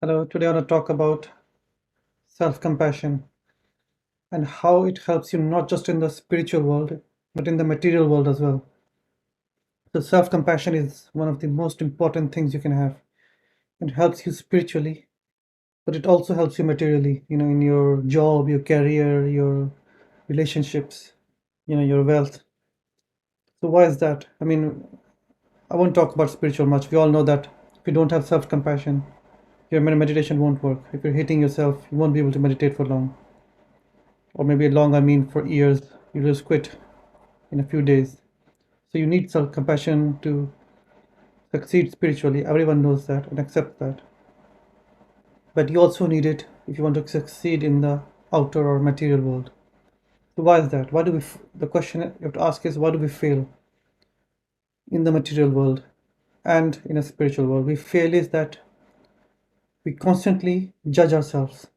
Hello, today I want to talk about self compassion and how it helps you not just in the spiritual world, but in the material world as well. So, self compassion is one of the most important things you can have. It helps you spiritually, but it also helps you materially, in your job, your career, your relationships, your wealth. So, why is that? I won't talk about spiritual much. We all know that if you don't have self compassion, your meditation won't work. If you're hating yourself, you won't be able to meditate for long. Or maybe long, for years. You just quit in a few days. So you need self compassion to succeed spiritually. Everyone knows that and accepts that. But you also need it if you want to succeed in the outer or material world. So why is that? Why do the question you have to ask is, why do we fail in the material world and in a spiritual world? We fail is that we constantly judge ourselves,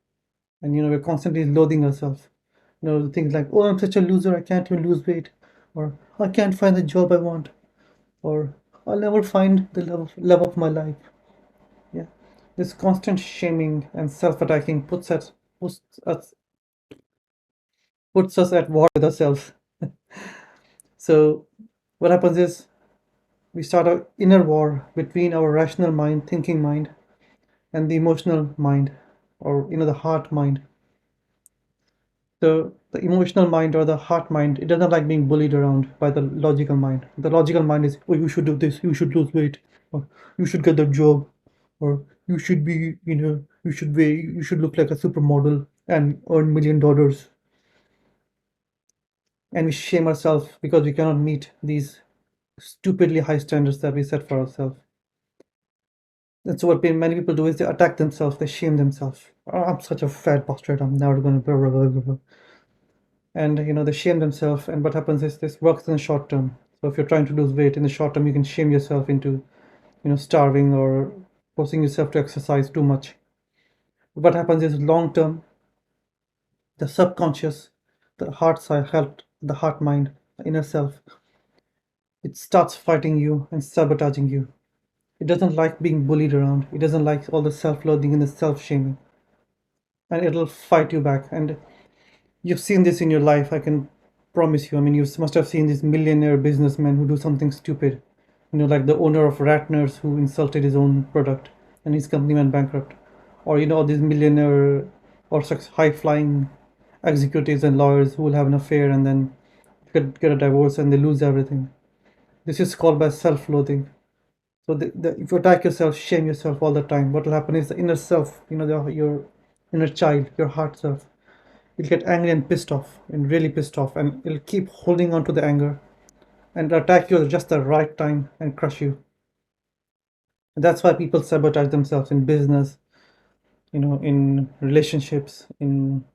and we're constantly loathing ourselves. Things like, oh, I'm such a loser, I can't even lose weight, or I can't find the job I want, or I'll never find the love of my life. Yeah, this constant shaming and self-attacking puts us at war with ourselves. So what happens is we start an inner war between our rational mind, thinking mind, and the emotional mind, or the heart mind. So the emotional mind or the heart mind, it doesn't like being bullied around by the logical mind. The logical mind is, oh, you should do this, you should lose weight, or you should get the job, or you should be, you should look like a supermodel and earn $1 million. And we shame ourselves because we cannot meet these stupidly high standards that we set for ourselves. And so what many people do is they attack themselves, they shame themselves. Oh, I'm such a fat bastard, I'm never gonna blah, blah, blah, blah, blah. And they shame themselves, and what happens is this works in the short term. So if you're trying to lose weight in the short term, you can shame yourself into starving or forcing yourself to exercise too much. But what happens is long term, the subconscious, the heart side helped the heart mind, the inner self, it starts fighting you and sabotaging you. It doesn't like being bullied around, it doesn't like all the self-loathing and the self-shaming, and it'll fight you back. And you've seen this in your life, I can promise you. You must have seen these millionaire businessmen who do something stupid. Like the owner of Ratner's who insulted his own product and his company went bankrupt. Or, these millionaire or such high-flying executives and lawyers who will have an affair and then get a divorce and they lose everything. This is called by self-loathing. So if you attack yourself, shame yourself all the time, what will happen is the inner self, your inner child, your heart self, you'll get angry and pissed off and really pissed off, and it'll keep holding on to the anger and attack you at just the right time and crush you. And that's why people sabotage themselves in business, in relationships, in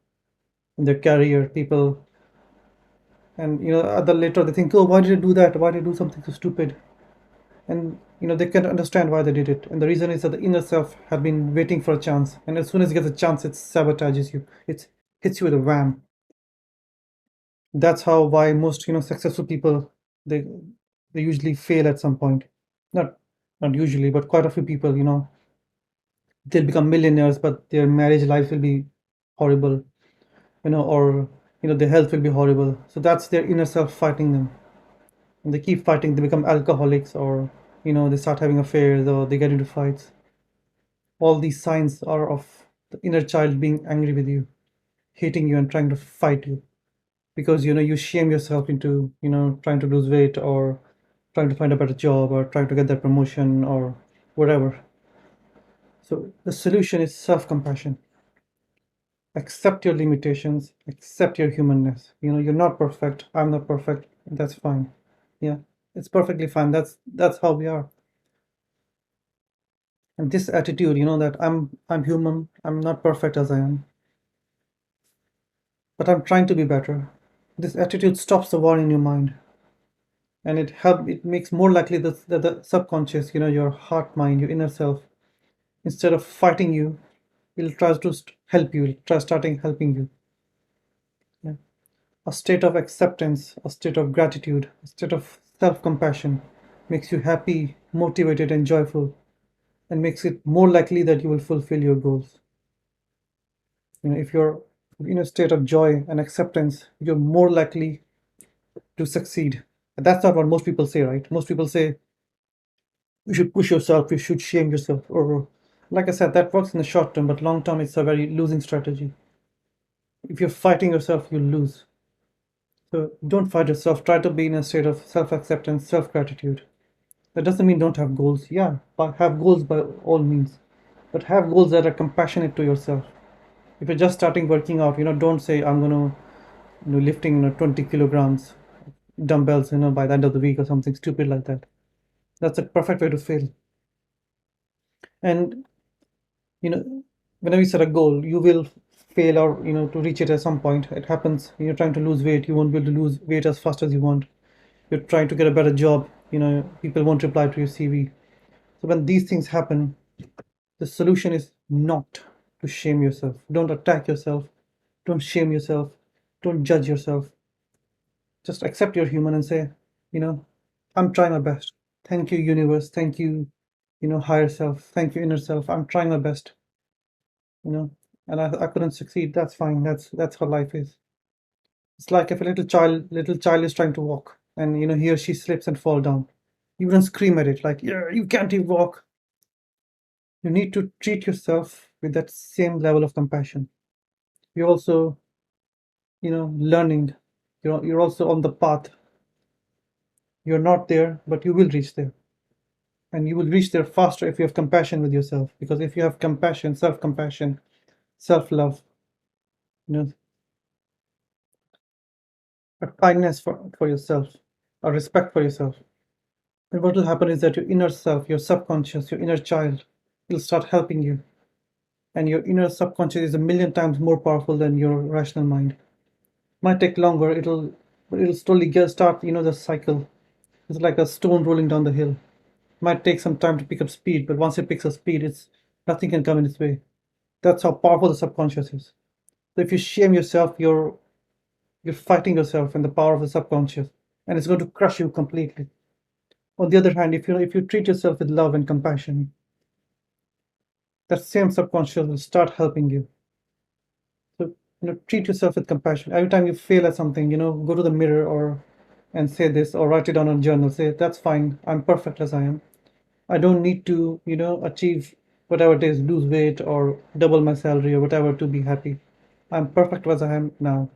their career. People, and at the later they think, oh, why did I do that? Why did I do something so stupid? And they can't understand why they did it. And the reason is that the inner self had been waiting for a chance, and as soon as it gets a chance, it sabotages you. It hits you with a wham. That's how why most successful people, they they usually fail at some point. Not not usually, but quite a few people, they'll become millionaires, but their marriage life will be horrible, or their health will be horrible. So that's their inner self fighting them, and they keep fighting. They become alcoholics, or they start having affairs, or they get into fights. All these signs are of the inner child being angry with you, hating you, and trying to fight you, because you shame yourself into trying to lose weight, or trying to find a better job, or trying to get that promotion, or whatever. So the solution is self-compassion. Accept your limitations, accept your humanness. You're not perfect, I'm not perfect, that's fine. Yeah, it's perfectly fine. That's how we are. And this attitude, that I'm human, I'm not perfect as I am, but I'm trying to be better. This attitude stops the war in your mind, and it makes more likely that the subconscious, your heart mind, your inner self, instead of fighting you, it'll try to help you, it'll try starting helping you. Yeah. A state of acceptance, a state of gratitude, a state of self-compassion makes you happy, motivated, and joyful. and makes it more likely that you will fulfill your goals. If you're in a state of joy and acceptance, you're more likely to succeed. And that's not what most people say, right? Most people say you should push yourself, you should shame yourself. Or, like I said, that works in the short term, but long term, it's a very losing strategy. If you're fighting yourself, you'll lose. So don't fight yourself. Try to be in a state of self acceptance, self gratitude. That doesn't mean don't have goals. Yeah, but have goals by all means. But have goals that are compassionate to yourself. If you're just starting working out, don't say I'm gonna lifting 20 kilograms dumbbells by the end of the week or something stupid like that. That's a perfect way to fail. And you know whenever you set a goal, you will fail, or to reach it at some point. It happens. You're trying to lose weight, you won't be able to lose weight as fast as you want. You're trying to get a better job, people won't reply to your CV. So when these things happen, the solution is not to shame yourself. Don't attack yourself. Don't shame yourself. Don't judge yourself. Just accept you're human and say, you know, I'm trying my best. Thank you, universe. Thank you, higher self. Thank you, inner self. I'm trying my best, you know, and I couldn't succeed. That's fine. That's how life is. It's like if a little child is trying to walk, and he or she slips and fall down. You wouldn't scream at it like, yeah, you can't even walk. You need to treat yourself with that same level of compassion. You're also, learning. You're also on the path. You're not there, but you will reach there. And you will reach there faster if you have compassion with yourself. Because if you have compassion, self-compassion, self-love, you know, a kindness for yourself, a respect for yourself, then what will happen is that your inner self, your subconscious, your inner child will start helping you. And your inner subconscious is a million times more powerful than your rational mind. Might take longer, it'll slowly start, the cycle. It's like a stone rolling down the hill. Might take some time to pick up speed, but once it picks up speed, it's nothing can come in its way. That's how powerful the subconscious is. So if you shame yourself, you're fighting yourself and the power of the subconscious, and it's going to crush you completely. On the other hand, if you treat yourself with love and compassion, that same subconscious will start helping you. So treat yourself with compassion. Every time you fail at something, go to the mirror or and say this, or write it down on a journal. Say, that's fine. I'm perfect as I am. I don't need to, achieve whatever it is, lose weight or double my salary or whatever to be happy. I'm perfect as I am now.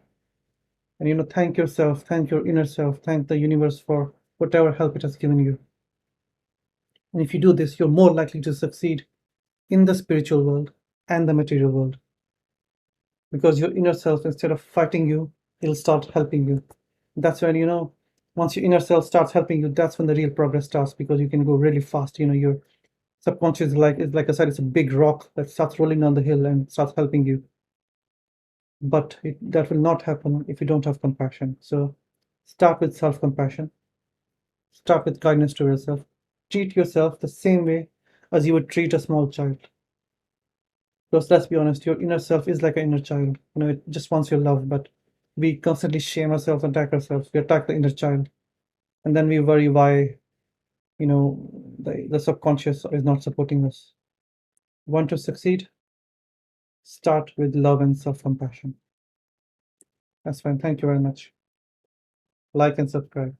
And thank yourself, thank your inner self, thank the universe for whatever help it has given you. And if you do this, you're more likely to succeed in the spiritual world and the material world. Because your inner self, instead of fighting you, it'll start helping you. That's when, once your inner self starts helping you, that's when the real progress starts, because you can go really fast. Your subconscious is like I said, it's a big rock that starts rolling down the hill and starts helping you. But that will not happen if you don't have compassion. So start with self-compassion. Start with kindness to yourself. Treat yourself the same way as you would treat a small child. Because let's be honest, your inner self is like an inner child. It just wants your love, but we constantly shame ourselves, attack ourselves. We attack the inner child, and then we worry why, the subconscious is not supporting us. Want to succeed? Start with love and self-compassion. That's fine. Thank you very much. Like and subscribe.